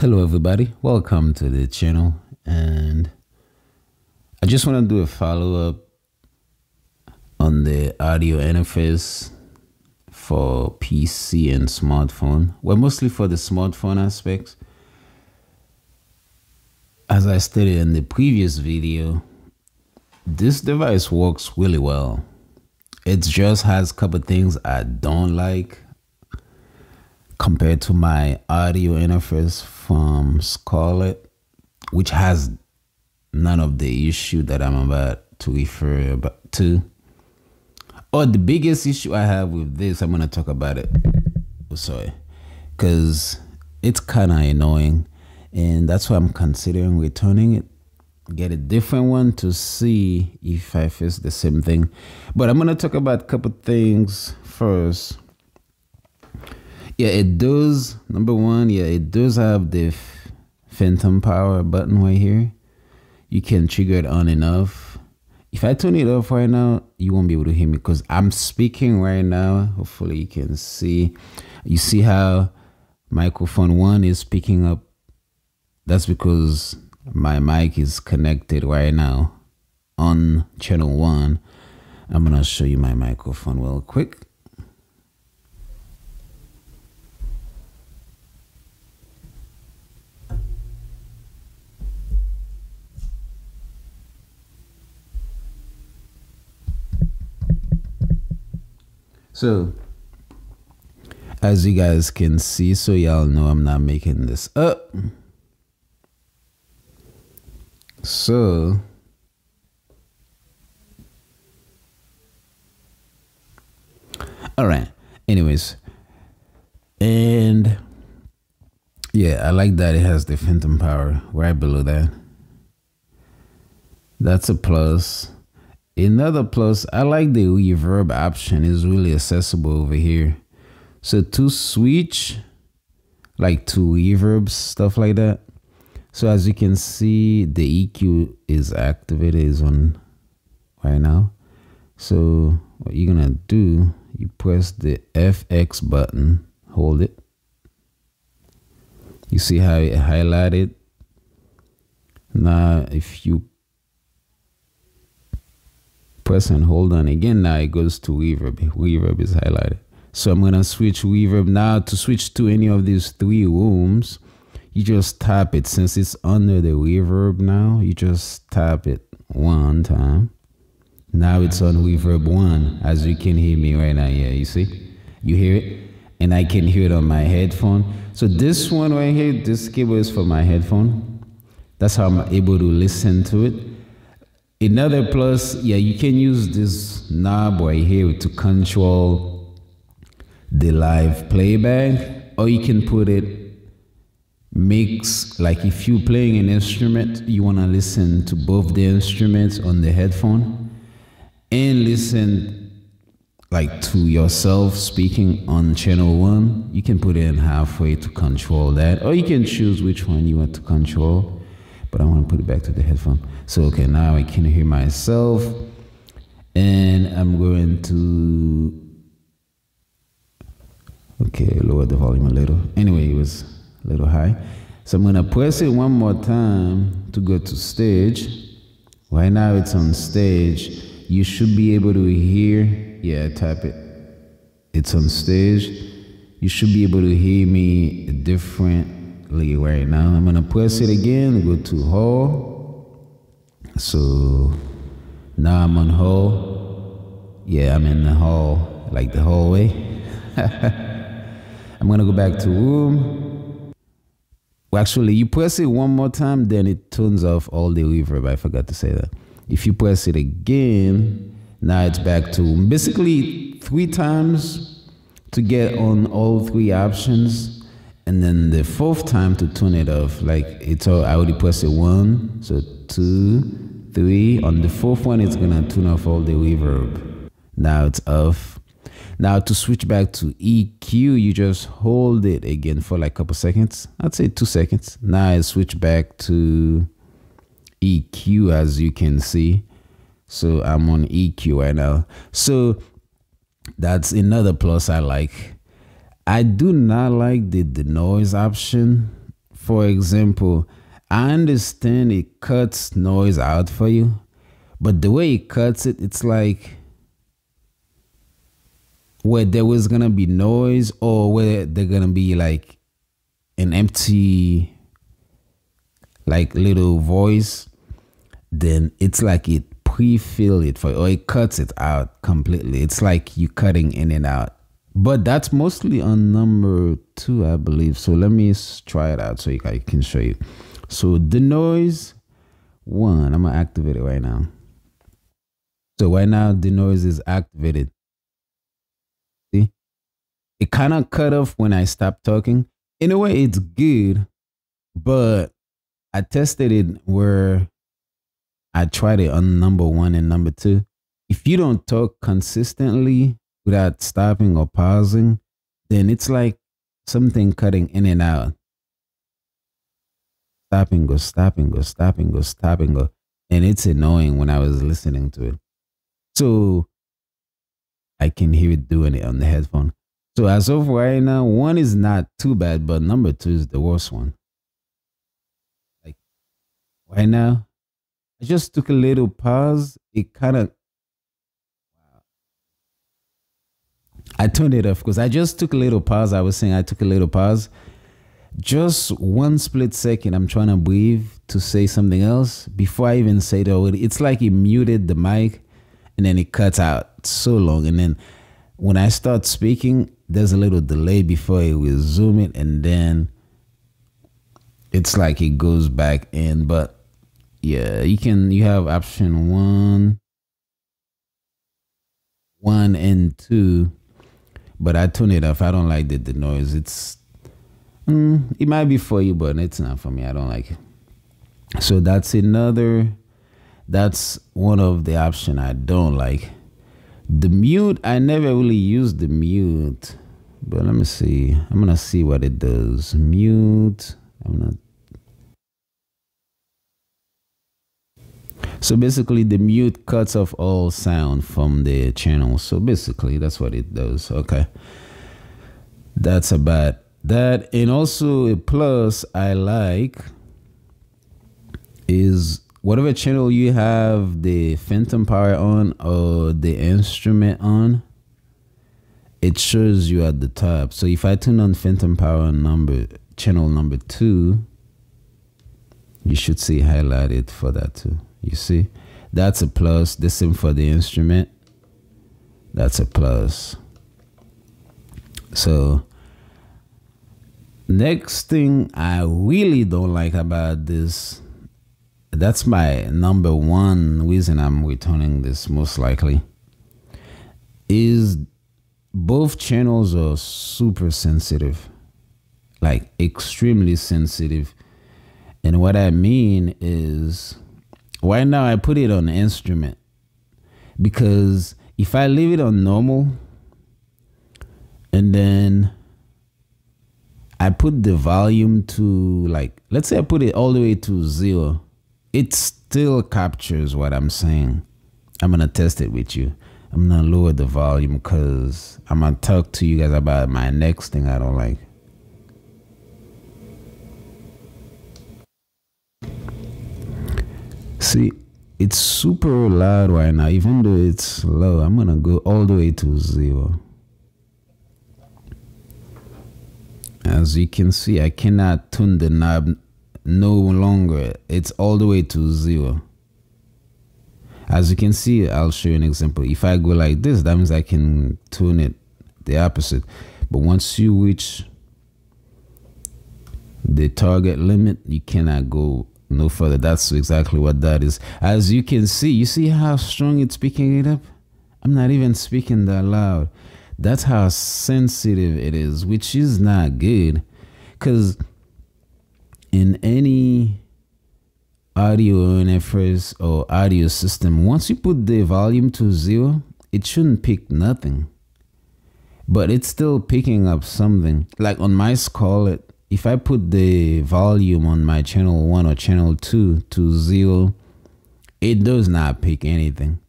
Hello everybody, welcome to the channel, and I just want to do a follow-up on the audio interface for PC and smartphone. Well, mostly for the smartphone aspects. As I stated in the previous video, this device works really well. It just has a couple things I don't like compared to my audio interface from Scarlett, which has none of the issue that I'm about to refer to. Or the biggest issue I have with this, I'm going to talk about it. Sorry. Because it's kind of annoying. And that's why I'm considering returning it. Get a different one to see if I face the same thing. But I'm going to talk about a couple things first. Yeah, it does. Number one, yeah, it does have the phantom power button right here. You can trigger it on and off. If I turn it off right now, you won't be able to hear me because I'm speaking right now. Hopefully you can see. You see how microphone 1 is picking up. That's because my mic is connected right now on channel 1. I'm going to show you my microphone real quick. So, as you guys can see, so y'all know I'm not making this up. So, all right. Anyways, and yeah, I like that it has the phantom power right below that. That's a plus. Another plus, I like the reverb option. Is really accessible over here. So to switch, like to reverb, stuff like that. So as you can see, the EQ is activated, is on right now. So what you're gonna do, you press the FX button, hold it. You see how it highlighted? Now if you press and hold on again, now it goes to reverb. Reverb is highlighted. So I'm gonna switch reverb now. To switch to any of these 3 rooms, you just tap it. Since it's under the reverb now, you just tap it one time. Now it's on reverb 1, as you can hear me right now. Yeah, you see? You hear it? And I can hear it on my headphone. So this one right here, this cable is for my headphone. That's how I'm able to listen to it. Another plus, yeah, you can use this knob right here to control the live playback, or you can put it mix, like if you're playing an instrument, you want to listen to both the instruments on the headphone and listen like to yourself speaking on channel 1. You can put it in halfway to control that, or you can choose which one you want to control. But I want to put it back to the headphone. So, okay, now I can hear myself. And I'm going to, okay, lower the volume a little. Anyway, it was a little high. So I'm going to press it one more time to go to stage. Right now it's on stage. You should be able to hear, yeah, tap it. It's on stage. You should be able to hear me differently right now. I'm gonna press it again, go to hall. So now I'm on hall. Yeah, I'm in the hall, like the hallway. I'm gonna go back to room. Well, actually, you press it one more time, then it turns off all the reverb. I forgot to say that. If you press it again, now it's back to room. Basically 3 times to get on all 3 options. And then the 4th time to turn it off, like it's all, I already pressed it 1, so 2, 3. On the 4th one, it's gonna turn off all the reverb. Now it's off. Now to switch back to EQ, you just hold it again for like a couple seconds. I'd say 2 seconds. Now I switch back to EQ, as you can see. So I'm on EQ right now. So that's another plus I like. I do not like the noise option for example, I understand it cuts noise out for you, but the way it cuts it, it's like where there was gonna be noise or where there gonna be like an empty like little voice, then it's like it pre-fill it for you, or it cuts it out completely. It's like you cutting in and out. But that's mostly on number 2, I believe. So let me try it out so I can show you. So the noise 1, I'm gonna activate it right now. So right now the noise is activated. See, it kind of cut off when I stopped talking. In a way, it's good, but I tested it where I tried it on number 1 and number 2. If you don't talk consistently without stopping or pausing, then it's like something cutting in and out. Stopping, go, stopping, go, stopping, go, stopping, go. And it's annoying when I was listening to it. So I can hear it doing it on the headphone. So as of right now, 1 is not too bad, but number 2 is the worst one. Like right now, I just took a little pause. It kind of, I turned it off because I just took a little pause. I was saying I took a little pause. Just 1 split second, I'm trying to breathe to say something else before I even say it already. It's like it muted the mic and then it cuts out so long. And then when I start speaking, there's a little delay before it will zoom it. And then it's like it goes back in. But yeah, you have option 1 and 2. But I tune it off. I don't like the noise. It might be for you, but it's not for me. I don't like it. So that's one of the options I don't like. The mute, I never really used the mute, but let me see. I'm gonna see what it does. Mute. So basically the mute cuts off all sound from the channel. So basically that's what it does. Okay. That's about that. And also a plus I like is whatever channel you have the phantom power on or the instrument on, it shows you at the top. So if I turn on phantom power on channel number 2, you should see highlighted for that too. You see, that's a plus. The same for the instrument. That's a plus. So next thing I really don't like about this, that's my number 1 reason I'm returning this most likely, is both channels are super sensitive, like extremely sensitive. And what I mean is right now I put it on instrument because if I leave it on normal and then I put the volume to, like, let's say I put it all the way to 0, it still captures what I'm saying. I'm going to test it with you. I'm going to lower the volume because I'm going to talk to you guys about my next thing I don't like. See, it's super loud right now, even though it's low. I'm going to go all the way to 0. As you can see, I cannot tune the knob no longer. It's all the way to 0. As you can see, I'll show you an example. If I go like this, that means I can tune it the opposite. But once you reach the target limit, you cannot go no further. That's exactly what that is. As you can see, you see how strong it's picking it up? I'm not even speaking that loud. That's how sensitive it is, which is not good. Because in any audio interface or audio system, once you put the volume to 0, it shouldn't pick nothing. But it's still picking up something. Like on my Scarlett, if I put the volume on my channel 1 or channel 2 to 0, it does not pick anything.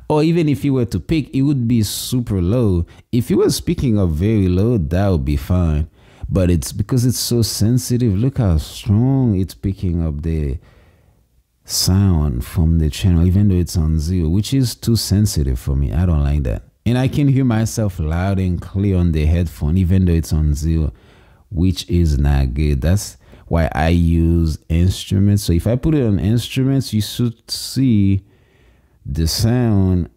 Or even if you were to pick, it would be super low. If you were speaking up very low, that would be fine. but it's because it's so sensitive. Look how strong it's picking up the sound from the channel, even though it's on 0, which is too sensitive for me. I don't like that. And I can hear myself loud and clear on the headphone, even though it's on 0, which is not good. That's why I use instruments. So if I put it on instruments, you should see the sound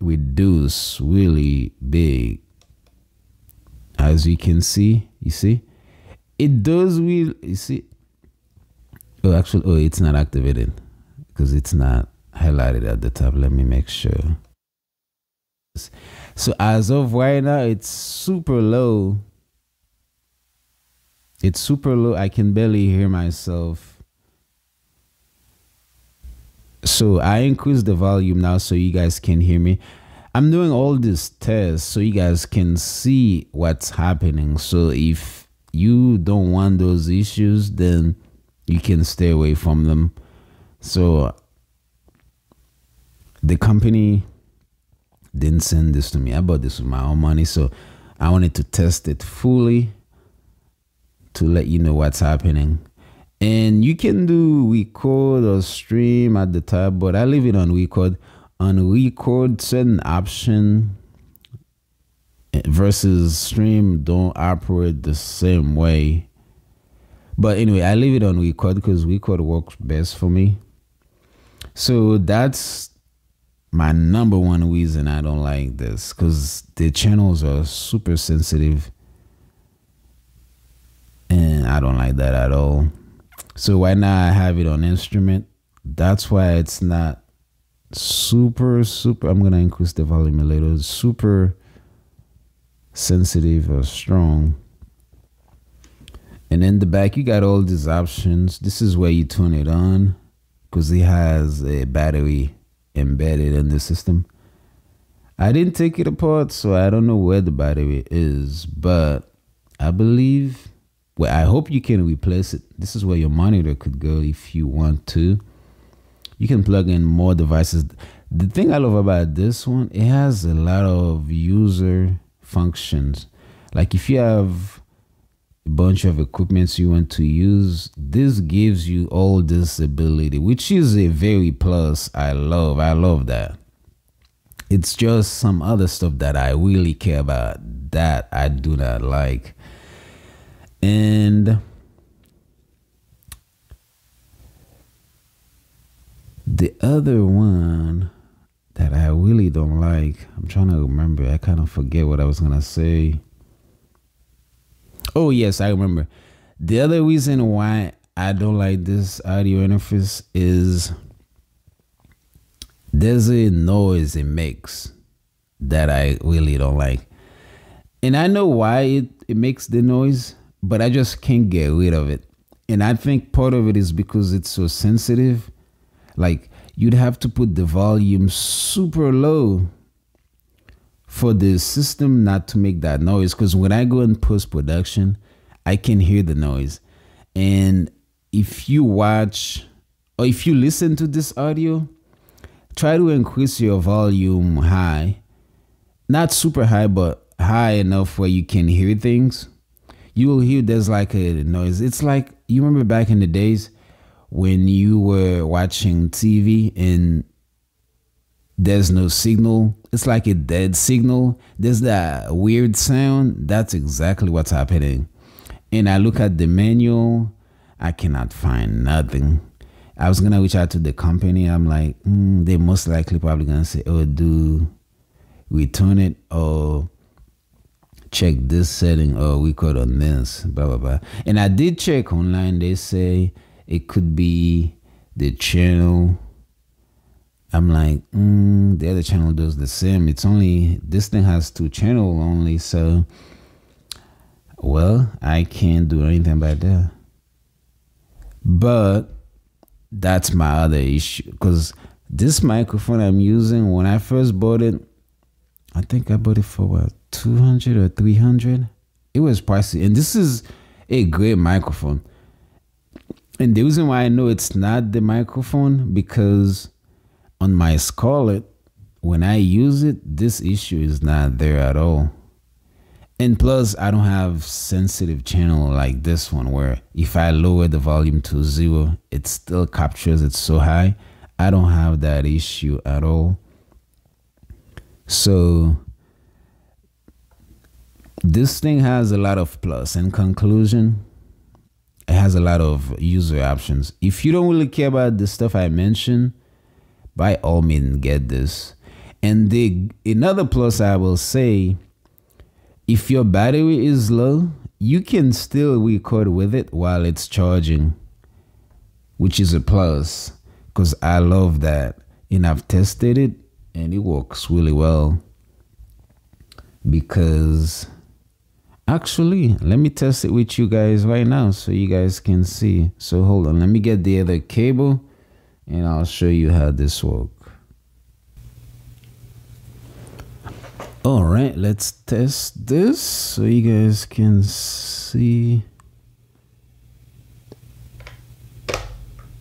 reduce really big. As you can see, you see, it does really, you see. Oh, actually, oh, it's not activated because it's not highlighted at the top. Let me make sure. So as of right now, it's super low. It's super low. I can barely hear myself. So I increase the volume now so you guys can hear me. I'm doing all these tests so you guys can see what's happening. So if you don't want those issues, then you can stay away from them. So the company didn't send this to me. I bought this with my own money. So I wanted to test it fully to let you know what's happening. And you can do record or stream at the tab, but I leave it on record. On record, certain option versus stream don't operate the same way. But anyway, I leave it on record because record works best for me. So that's my #1 reason I don't like this, because the channels are super sensitive. And I don't like that at all. So right now I have it on instrument. That's why it's not super, I'm going to increase the volume a little. Super sensitive or strong. And in the back, you got all these options. This is where you turn it on because it has a battery embedded in the system. I didn't take it apart, so I don't know where the battery is, but I believe, well, I hope you can replace it. This is where your monitor could go if you want to. You can plug in more devices. The thing I love about this one, it has a lot of user functions. Like if you have a bunch of equipments you want to use, this gives you all this ability, which is a very plus. I love that. It's just some other stuff that I really care about that I do not like. And the other one that I really don't like, I'm trying to remember. I kind of forget what I was going to say. Oh, yes, I remember. The other reason why I don't like this audio interface is there's a noise it makes that I really don't like. And I know why it makes the noise, but I just can't get rid of it. And I think part of it is because it's so sensitive. Like you'd have to put the volume super low for the system not to make that noise. Because when I go in post-production, I can hear the noise. And if you watch or if you listen to this audio, try to increase your volume high. Not super high, but high enough where you can hear things. You will hear there's like a noise. It's like, you remember back in the days when you were watching TV and there's no signal. It's like a dead signal. There's that weird sound. That's exactly what's happening. And I look at the manual. I cannot find nothing. I was going to reach out to the company. I'm like, they most likely probably going to say, oh, do return it or check this setting or record on this, blah, blah, blah. And I did check online. They say it could be the channel. I'm like, the other channel does the same. It's only, this thing has 2 channels only. So, well, I can't do anything about that. But that's my other issue. Because this microphone I'm using, when I first bought it, I think I bought it for what, 200 or 300? It was pricey. And this is a great microphone. And the reason why I know it's not the microphone, because on my Scarlett, when I use it, this issue is not there at all. And plus, I don't have sensitive channel like this one where if I lower the volume to 0, it still captures it so high. I don't have that issue at all. So this thing has a lot of plus. In conclusion, it has a lot of user options. If you don't really care about the stuff I mentioned, by all means get this. And another plus I will say, if your battery is low, you can still record with it while it's charging, which is a plus, because I love that. And I've tested it and it works really well. Because actually, let me test it with you guys right now so you guys can see. So hold on, let me get the other cable and I'll show you how this works. All right, let's test this so you guys can see.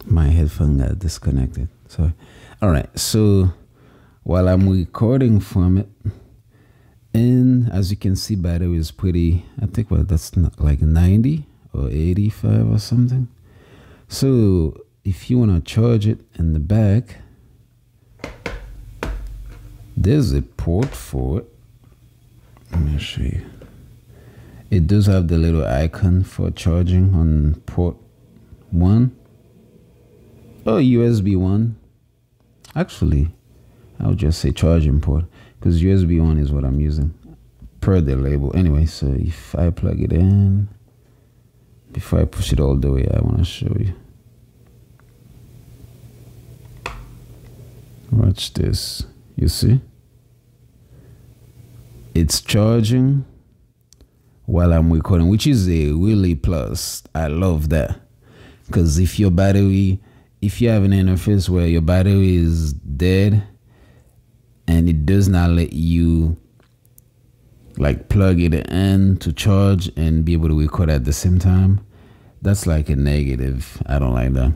My headphone got disconnected. Sorry. All right, so while I'm recording from it, and as you can see, battery is pretty, I think, well, that's not like 90 or 85 or something. So if you want to charge it in the back, there's a port for it. Let me show you. It does have the little icon for charging on port 1. Oh, USB 1. Actually, I would just say charging port because USB 1 is what I'm using per the label. Anyway, so if I plug it in, before I push it all the way, I want to show you. Watch this. You see? It's charging while I'm recording, which is a really plus. I love that. Because if you have an interface where your battery is dead and it does not let you like plug it in to charge and be able to record at the same time, that's like a negative. I don't like that.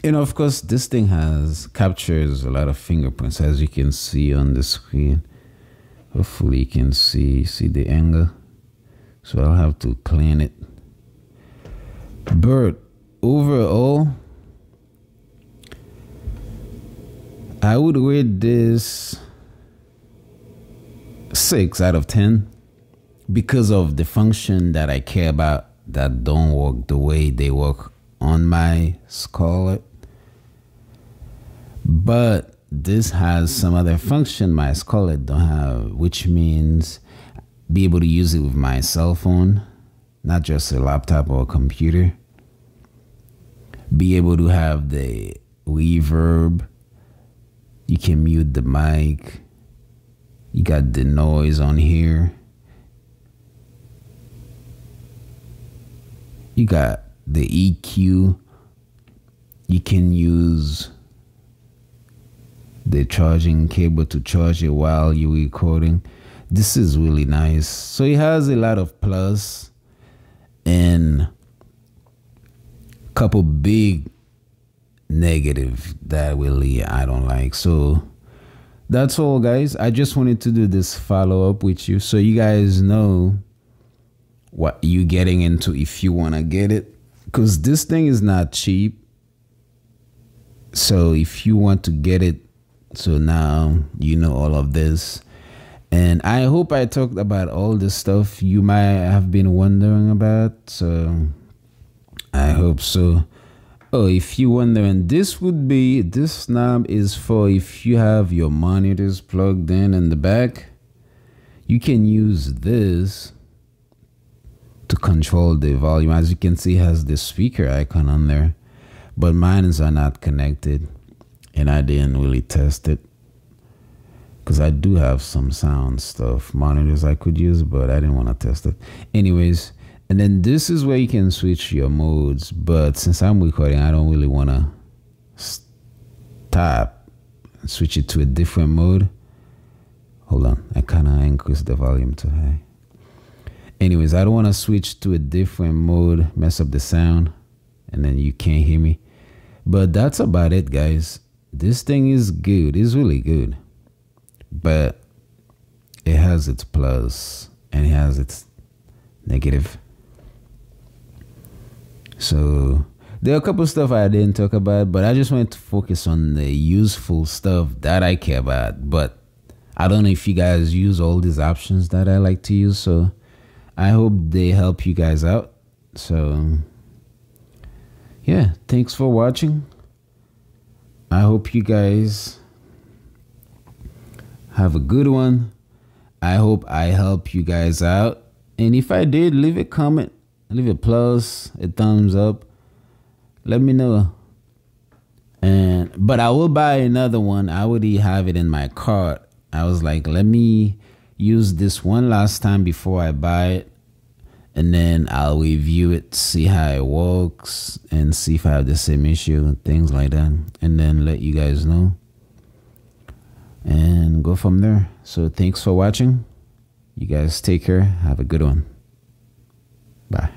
And of course, this thing captures a lot of fingerprints, as you can see on the screen. Hopefully you can see the angle. So I'll have to clean it. But overall, I would rate this 6 out of 10 because of the function that I care about that don't work the way they work on my Scarlett. But this has some other function my Scarlett don't have, which means be able to use it with my cell phone, not just a laptop or a computer. Be able to have the reverb. You can mute the mic. You got the noise on here. You got the EQ. You can use the charging cable to charge it while you're recording. This is really nice. So it has a lot of plus and a couple big negative that really I don't like. So that's all, guys. I just wanted to do this follow-up with you so you guys know what you're getting into if you want to get it, because this thing is not cheap. So if you want to get it, so now you know all of this. And I hope I talked about all the stuff you might have been wondering about. So I hope so. Oh, if you're wondering, this knob is for if you have your monitors plugged in the back. You can use this to control the volume. As you can see, it has the speaker icon on there, but mine are not connected. And I didn't really test it because I do have some sound stuff, monitors I could use, but I didn't want to test it. Anyways, and then this is where you can switch your modes. But since I'm recording, I don't really want to stop and switch it to a different mode. Hold on, I kind of increased the volume too high. Anyways, I don't want to switch to a different mode, mess up the sound, and then you can't hear me. But that's about it, guys. This thing is good. It's really good. But it has its plus and it has its negative. So there are a couple of stuff I didn't talk about, but I just wanted to focus on the useful stuff that I care about. But I don't know if you guys use all these options that I like to use, so I hope they help you guys out. So yeah, thanks for watching. I hope you guys have a good one. I hope I help you guys out. And if I did, leave a comment, leave a plus, a thumbs up. Let me know. But I will buy another one. I already have it in my cart. I was like, let me use this one last time before I buy it, and then I'll review it, see how it works, and see if I have the same issue and things like that, and then let you guys know and go from there. So thanks for watching. You guys take care. Have a good one. Bye.